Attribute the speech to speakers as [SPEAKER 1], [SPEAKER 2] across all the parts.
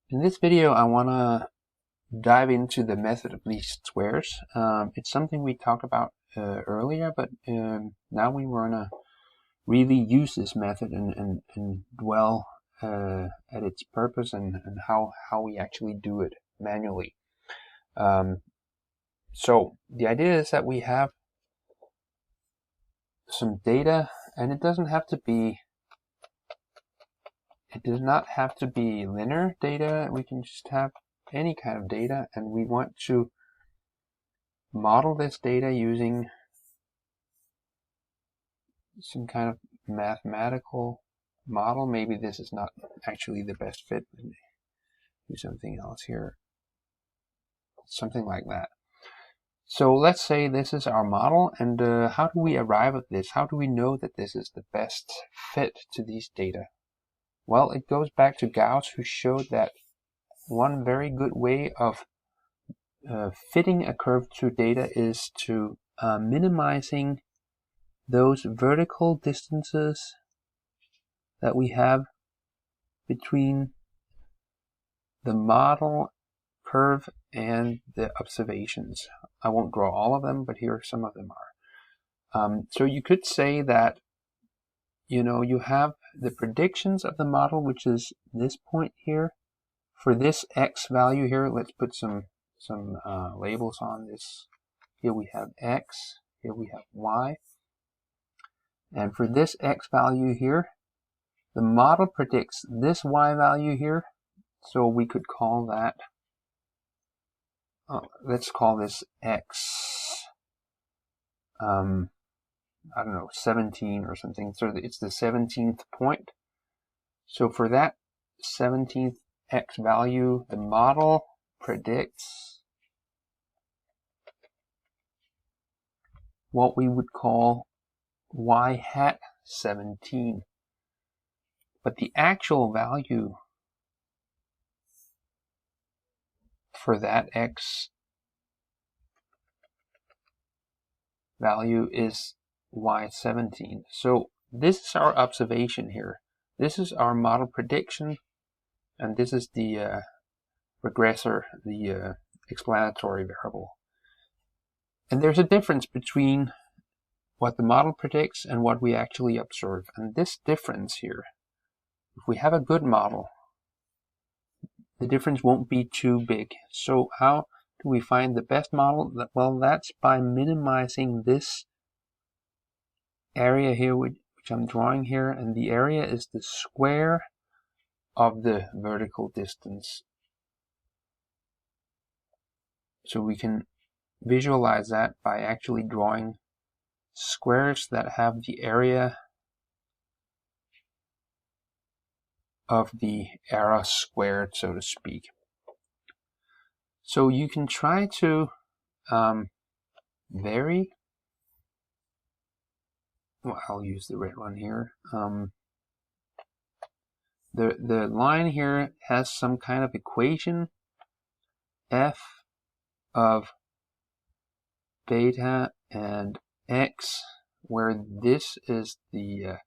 [SPEAKER 1] In this video, I want to dive into the method of least squares. It's something we talked about earlier, but now we want to really use this method and dwell at its purpose and how we actually do it manually. So the idea is that we have some data, and it does not have to be linear data. We can just have any kind of data, and we want to model this data using some kind of mathematical model. Maybe this is not actually the best fit. Do something else here. Something like that. So let's say this is our model, and how do we arrive at this? How do we know that this is the best fit to these data? Well, it goes back to Gauss, who showed that one very good way of fitting a curve to data is to minimizing those vertical distances that we have between the model curve and the observations. I won't draw all of them, but here some of them are. So you could say that you have the predictions of the model, which is this point here. For this x value here, let's put some labels on this. Here we have x, here we have y. And for this x value here, the model predicts this y value here. So we could call that, let's call this x, I don't know, 17 or something. So it's the 17th point. So for that 17th x value, the model predicts what we would call y hat 17. But the actual value for that x value is y17. So this is our observation here. This is our model prediction, and this is the regressor, the explanatory variable. And there's a difference between what the model predicts and what we actually observe. And this difference here, if we have a good model, the difference won't be too big. So how do we find the best model? Well, that's by minimizing this area here, which I'm drawing here, and the area is the square of the vertical distance. So we can visualize that by actually drawing squares that have the area of the area squared, so to speak. So you can try to vary. Well, I'll use the red one here. The line here has some kind of equation, f of beta and x, where this is the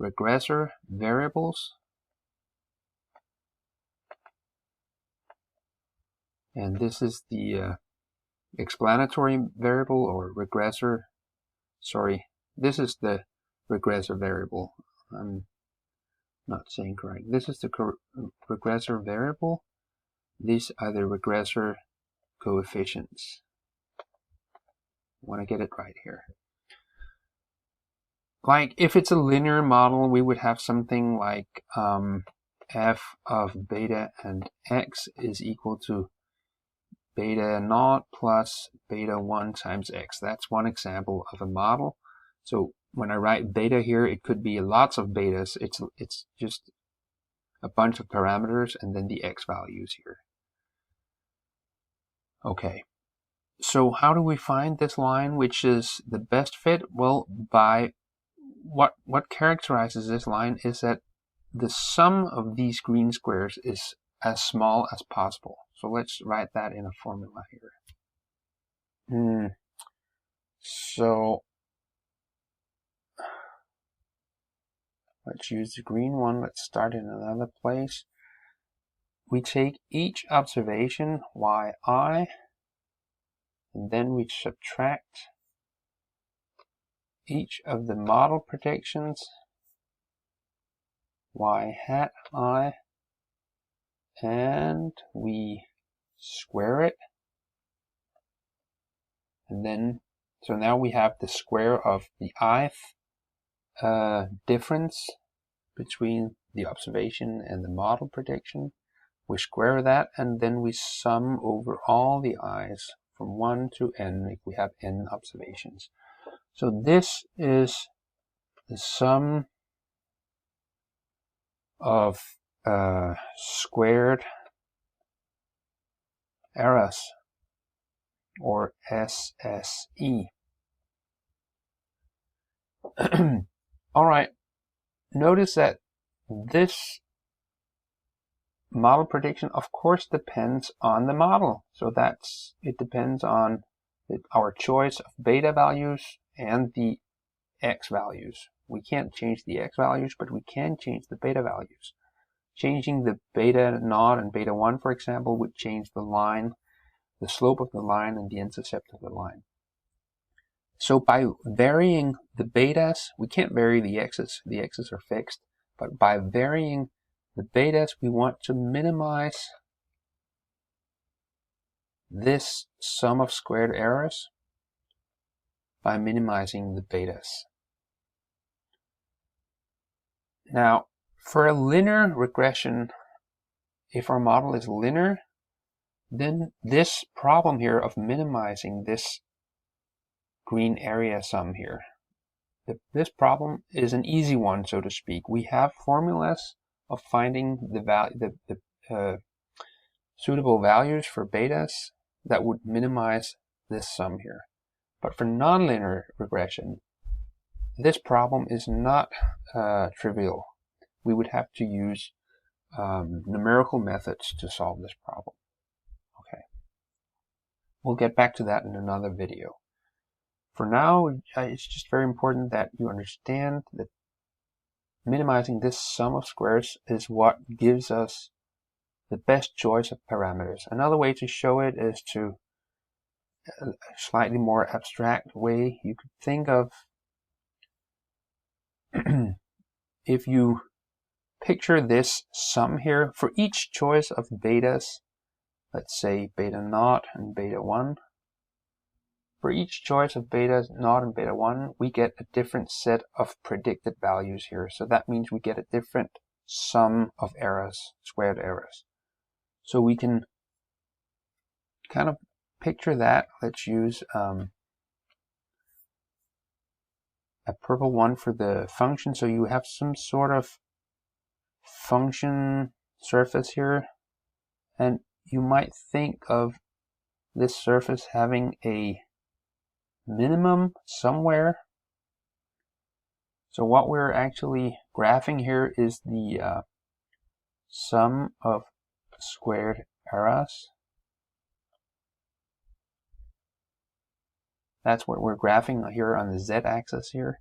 [SPEAKER 1] regressor variables, and this is the explanatory variable or regressor. Sorry, this is the regressor variable. I'm not saying correct. This is the regressor variable. These are the regressor coefficients. I want to get it right here. Like if it's a linear model, we would have something like f of beta and x is equal to beta naught plus beta 1 times x. That's one example of a model. So when I write beta here, it could be lots of betas. It's just a bunch of parameters and then the x values here. Okay, so how do we find this line which is the best fit? Well, by what characterizes this line is that the sum of these green squares is as small as possible. So let's write that in a formula here. So let's use the green one. Let's start in another place. we take each observation, yi, and then we subtract each of the model predictions, y hat I, and we square it. And then, so now we have the square of the ith difference between the observation and the model prediction. We square that, and then we sum over all the i's from 1 to n if we have n observations. So this is the sum of squared errors, or SSE. All right, notice that this model prediction of course depends on the model. So it depends on our choice of beta values and the x values. We can't change the x values, but we can change the beta values. Changing the beta naught and beta 1, for example, would change the line, the slope of the line, and the intercept of the line. So by varying the betas, we can't vary the x's are fixed, but by varying the betas, we want to minimize this sum of squared errors by minimizing the betas. Now, for a linear regression, if our model is linear, then this problem here of minimizing this green area sum here, this problem is an easy one, so to speak. We have formulas of finding the suitable values for betas that would minimize this sum here. But for nonlinear regression, this problem is not trivial. We would have to use numerical methods to solve this problem. Okay, we'll get back to that in another video. For now, it's just very important that you understand that minimizing this sum of squares is what gives us the best choice of parameters. Another way to show it is to a slightly more abstract way. You could think of if you picture this sum here for each choice of betas, let's say beta naught and beta 1. For each choice of beta naught and beta 1, we get a different set of predicted values here. So that means we get a different sum of errors, squared errors. So we can kind of picture that. Let's use a purple one for the function. So you have some sort of function surface here, and you might think of this surface having a minimum somewhere. So what we're actually graphing here is the sum of squared errors. That's what we're graphing here on the z-axis here.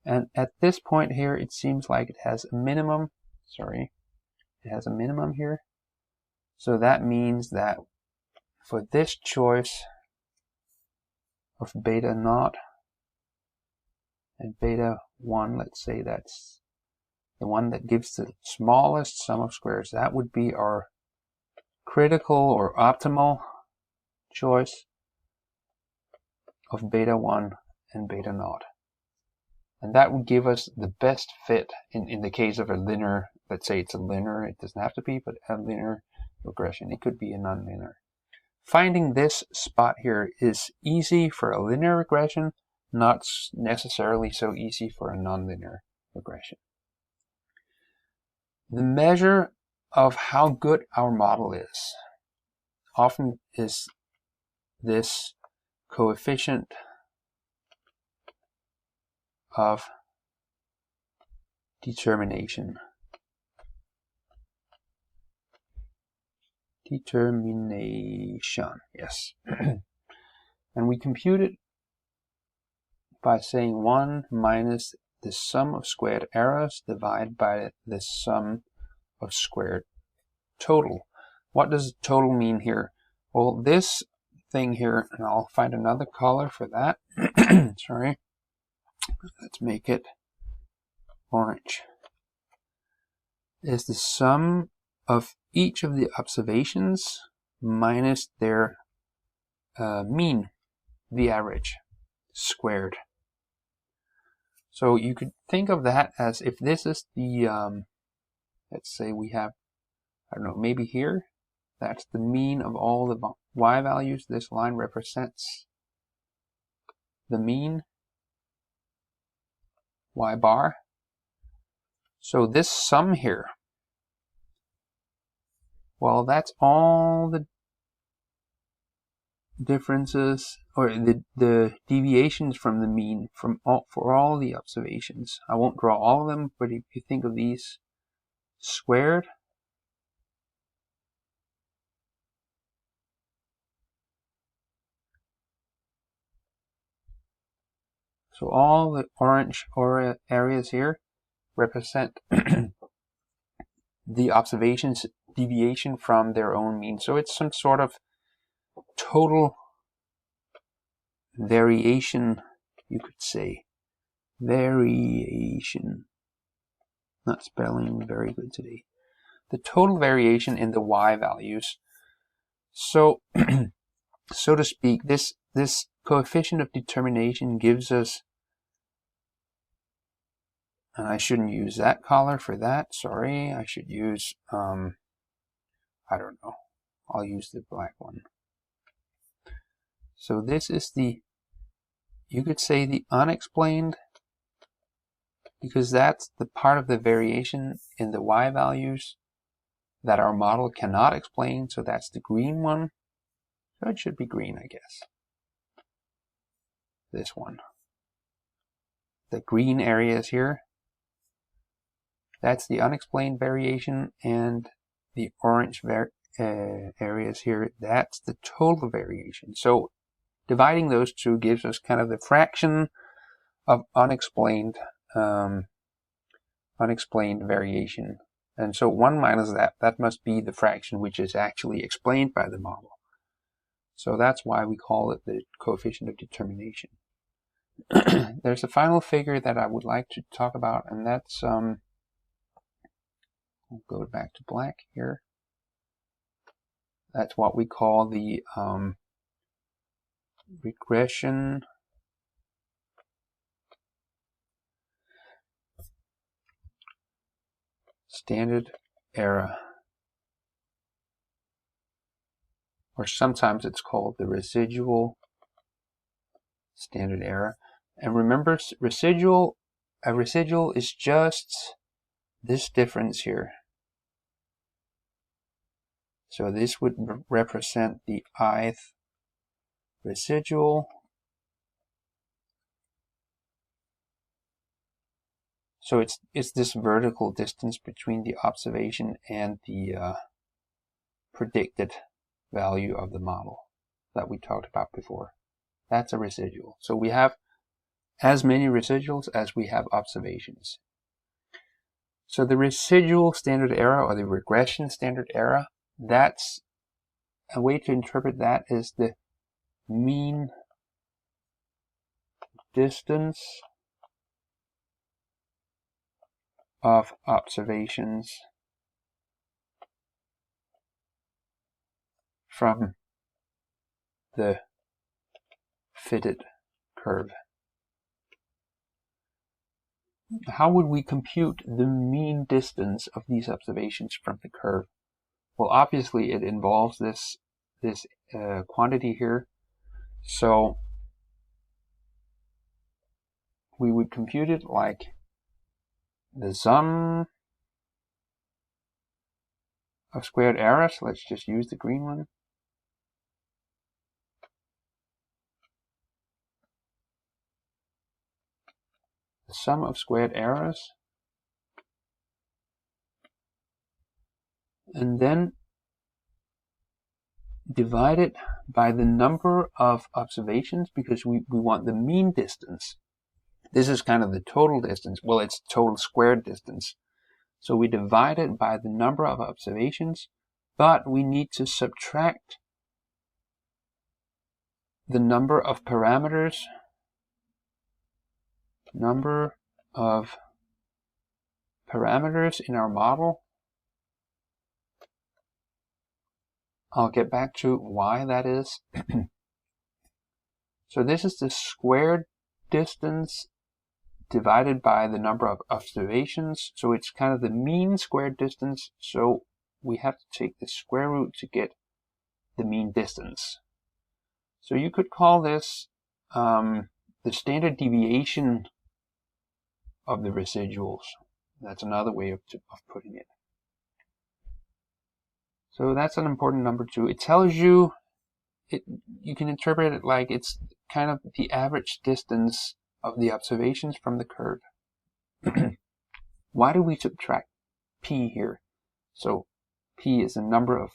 [SPEAKER 1] And at this point here, it seems like it has a minimum. Sorry, it has a minimum here. So that means that for this choice of beta naught and beta 1, let's say that's the one that gives the smallest sum of squares, that would be our critical or optimal choice of beta 1 and beta naught. And that would give us the best fit in the case of a linear, let's say it's a linear, it doesn't have to be, but a linear regression. It could be a nonlinear. Finding this spot here is easy for a linear regression, not necessarily so easy for a nonlinear regression. The measure of how good our model is often is this coefficient of determination. Determination, yes. And we compute it by saying 1 minus the sum of squared errors divided by the sum of squared total. what does total mean here? Well, this thing here, and I'll find another color for that. Sorry. Let's make it orange. Is the sum of each of the observations minus their mean, the average, squared. So you could think of that as if this is the, let's say we have, I don't know, maybe here, that's the mean of all the y values. This line represents the mean, y bar. So this sum here, well, that's all the differences, or the deviations from the mean for all the observations. I won't draw all of them, but if you think of these squared, so all the orange areas here represent the observations deviation from their own mean. So it's some sort of total variation, you could say. Variation. Not spelling very good today. The total variation in the y values. So, so to speak, this coefficient of determination gives us, and I shouldn't use that color for that, sorry, I should use, I don't know, I'll use the black one. So this is the, you could say the unexplained, because that's the part of the variation in the y values that our model cannot explain, so that's the green one. So it should be green, I guess. This one. The green areas here, that's the unexplained variation, and the orange areas here, that's the total variation. So dividing those two gives us kind of the fraction of unexplained variation. And so 1 minus that must be the fraction which is actually explained by the model. So that's why we call it the coefficient of determination. There's a final figure that I would like to talk about, and that's, we'll go back to black here. That's what we call the regression standard error, or sometimes it's called the residual standard error. And remember, a residual is just this difference here. So this would represent the ith residual. So it's this vertical distance between the observation and the predicted value of the model that we talked about before. That's a residual. So we have as many residuals as we have observations. So the residual standard error, or the regression standard error, that's a way to interpret that is the mean distance of observations from the fitted curve. How would we compute the mean distance of these observations from the curve? Well, obviously it involves this quantity here. So we would compute it like the sum of squared errors. Let's just use the green one. The sum of squared errors, and then divide it by the number of observations, because we want the mean distance. This is kind of the total distance. Well, it's total squared distance. So we divide it by the number of observations but we need to subtract the number of parameters, in our model. I'll get back to why that is. So this is the squared distance divided by the number of observations. So it's kind of the mean squared distance. So we have to take the square root to get the mean distance. So you could call this the standard deviation of the residuals. That's another way of putting it. So that's an important number too. It tells you, you can interpret it like it's kind of the average distance of the observations from the curve. Why do we subtract p here? So p is the number of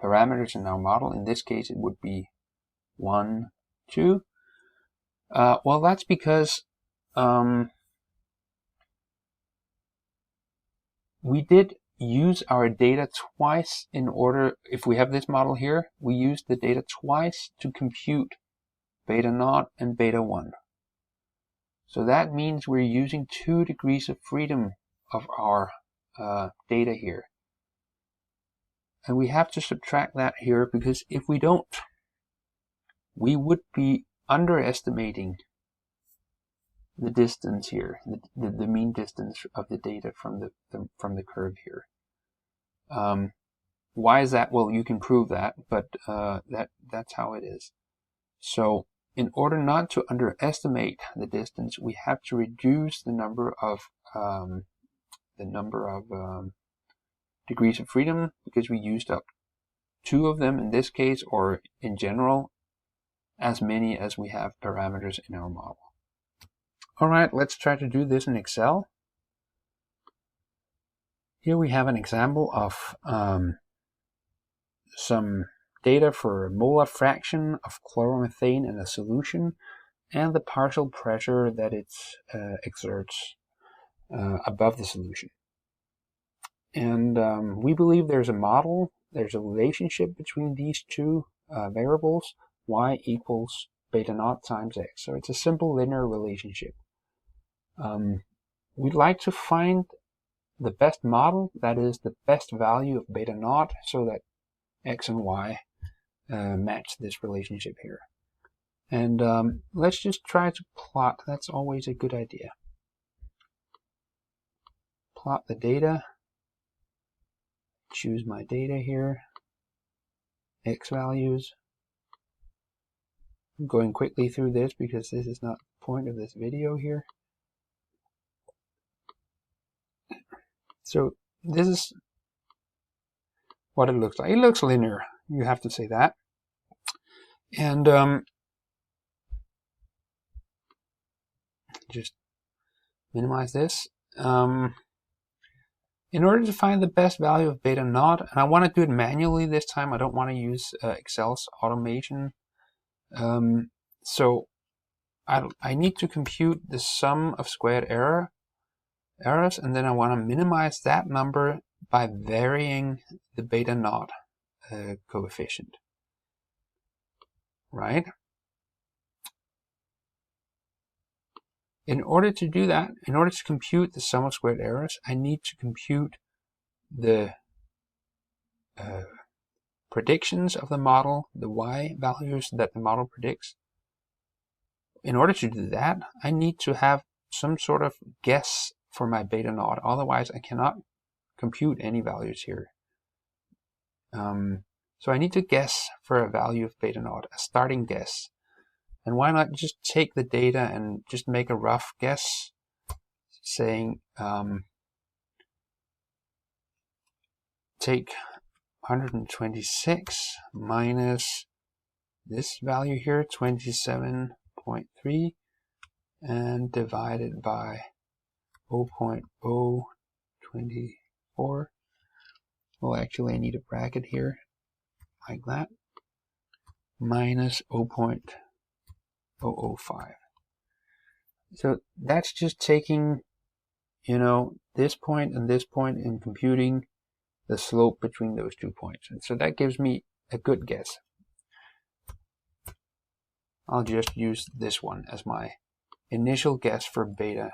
[SPEAKER 1] parameters in our model. In this case, it would be 1, 2. Well, that's because we did use our data twice in order, if we have this model here, we used the data twice to compute beta naught and beta 1. So that means we're using 2 degrees of freedom of our data here. And we have to subtract that here, because if we don't, we would be underestimating the distance here, the mean distance of the data from the curve here. Why is that? Well, you can prove that, but that's how it is. So in order not to underestimate the distance, we have to reduce the number of degrees of freedom, because we used up 2 of them in this case, or in general, as many as we have parameters in our model. All right, let's try to do this in Excel. Here we have an example of some data for a molar fraction of chloromethane in a solution and the partial pressure that it exerts above the solution. And we believe there's a model, there's a relationship between these two variables, y equals beta naught times x. So it's a simple linear relationship. We'd like to find the best model, that is the best value of beta naught, so that x and y match this relationship here. And let's just try to plot. That's always a good idea. Plot the data. Choose my data here. X values. I'm going quickly through this because this is not the point of this video here. So this is what it looks like. It looks linear, you have to say that. And just minimize this. In order to find the best value of beta naught, and I want to do it manually this time, I don't want to use Excel's automation. So I need to compute the sum of squared errors, and then I want to minimize that number by varying the beta naught coefficient, right? In order to do that, in order to compute the sum of squared errors, I need to compute the predictions of the model, the y values that the model predicts. In order to do that, I need to have some sort of guess for my beta naught. Otherwise, I cannot compute any values here. So I need to guess for a value of beta naught, a starting guess. And why not just take the data and just make a rough guess, saying take 126 minus this value here, 27.3, and divide it by 0.024. Well, actually I need a bracket here, like that, minus 0.005. So that's just taking, this point and this point and computing the slope between those 2 points. And so that gives me a good guess. I'll just use this one as my initial guess for beta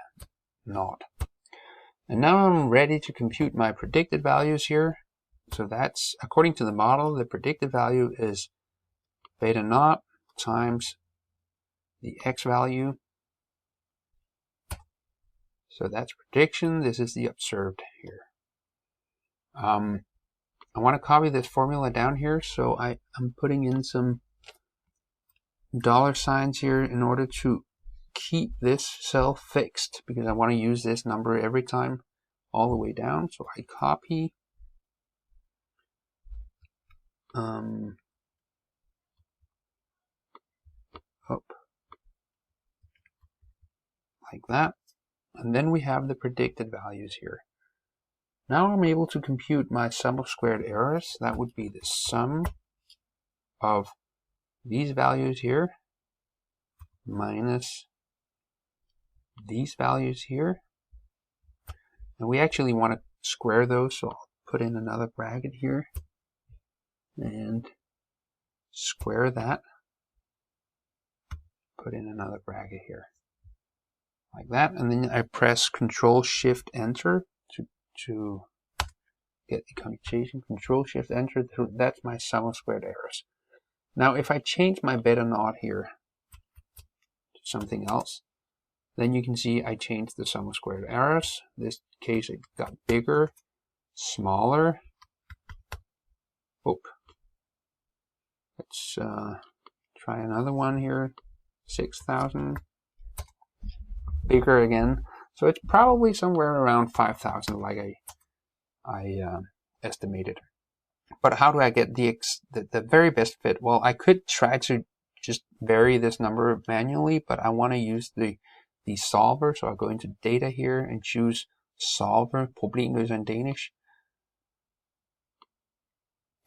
[SPEAKER 1] naught. And now I'm ready to compute my predicted values here. So that's, according to the model, the predicted value is beta naught times the x value. So that's prediction. This is the observed here. I want to copy this formula down here, so I'm putting in some $signs here in order to keep this cell fixed, because I want to use this number every time all the way down. So I copy up like that, and then we have the predicted values here. Now I'm able to compute my sum of squared errors. That would be the sum of these values here minus these values here. And we actually want to square those, so I'll put in another bracket here and square that. Put in another bracket here like that, and then I press Control Shift Enter to get the computation. Control Shift Enter. That's my sum of squared errors. Now if I change my beta naught here to something else, then you can see I changed the sum of squared errors. In this case it got bigger, smaller. Oh, let's try another one here. 6,000. Bigger again. So it's probably somewhere around 5,000, like I estimated. But how do I get the very best fit? Well, I could try to just vary this number manually, but I want to use the solver. So I'll go into data here and choose solver, problemløser in Danish.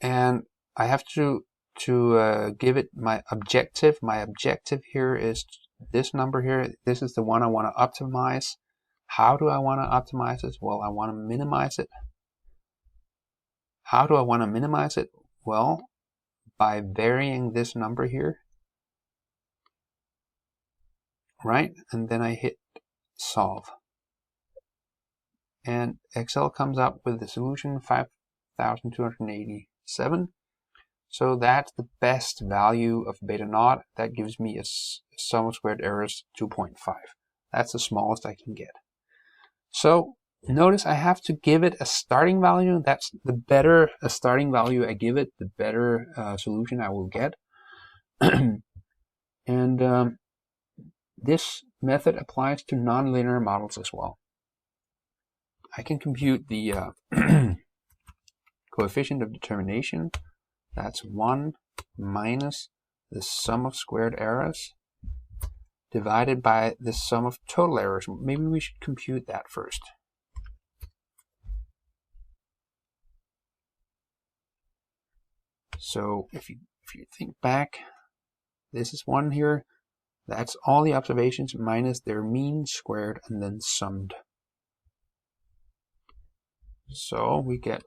[SPEAKER 1] And I have to give it my objective. My objective here is this number here. This is the one I want to optimize. How do I want to optimize this? Well, I want to minimize it. How do I want to minimize it? Well, by varying this number here, right? And then I hit solve. And Excel comes up with the solution 5,287. So that's the best value of beta naught. That gives me a sum of squared errors 2.5. That's the smallest I can get. So notice I have to give it a starting value. That's the better a starting value I give it, the better solution I will get. And this method applies to nonlinear models as well. I can compute the coefficient of determination. That's 1 minus the sum of squared errors divided by the sum of total errors. Maybe we should compute that first. So if you think back, this is one here. That's all the observations minus their mean squared and then summed. So we get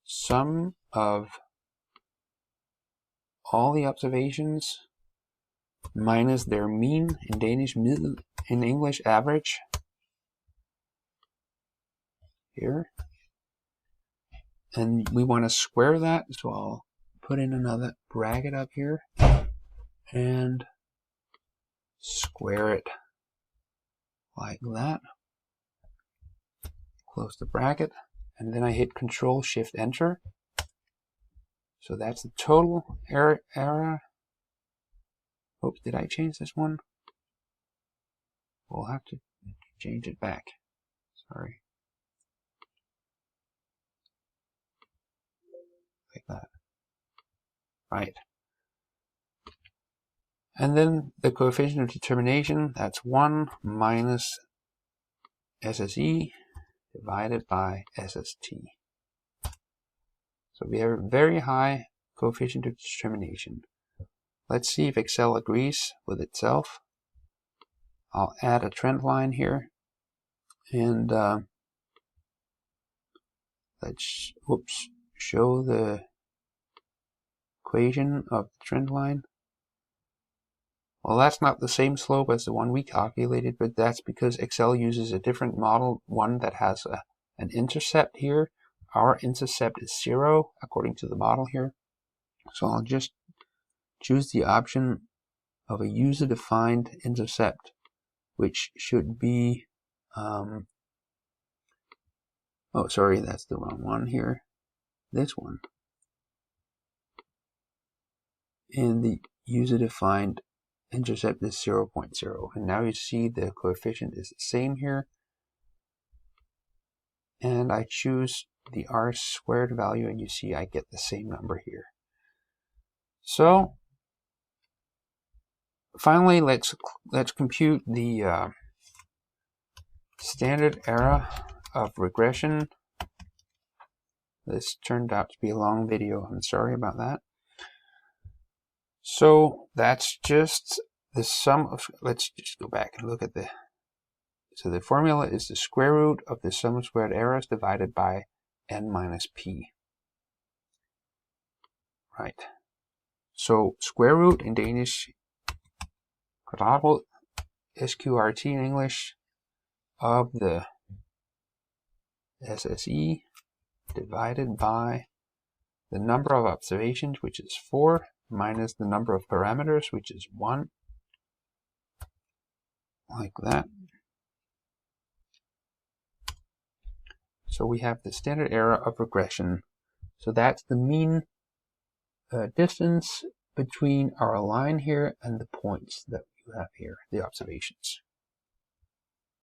[SPEAKER 1] sum of all the observations minus their mean, in Danish middel, in English average here. And we want to square that, so I'll put in another bracket up here and square it like that. Close the bracket, and then I hit Control Shift Enter. So that's the total error. Oops, did I change this one? We'll have to change it back. Sorry. Like that. Right. And then the coefficient of determination, that's 1 minus SSE divided by SST. So we have a very high coefficient of determination. Let's see if Excel agrees with itself. I'll add a trend line here, and let's show the equation of the trend line. Well, that's not the same slope as the one we calculated, but that's because Excel uses a different model, one that has an intercept here. Our intercept is 0 according to the model here. So I'll just choose the option of a user-defined intercept, which should be, oh, sorry, that's the wrong one here. This one. And the user-defined intercept is 0.0. And now you see the coefficient is the same here. And I choose the r squared value, and you see I get the same number here. So finally, let's compute the standard error of regression. This turned out to be a long video. I'm sorry about that. So that's just the sum of, let's just go back and look at so the formula is the square root of the sum of squared errors divided by n minus p. Right. So square root in Danish, kvadrat, SQRT in English, of the SSE divided by the number of observations, which is 4, minus the number of parameters, which is 1, like that. So we have the standard error of regression. So that's the mean distance between our line here and the points that you have here, the observations.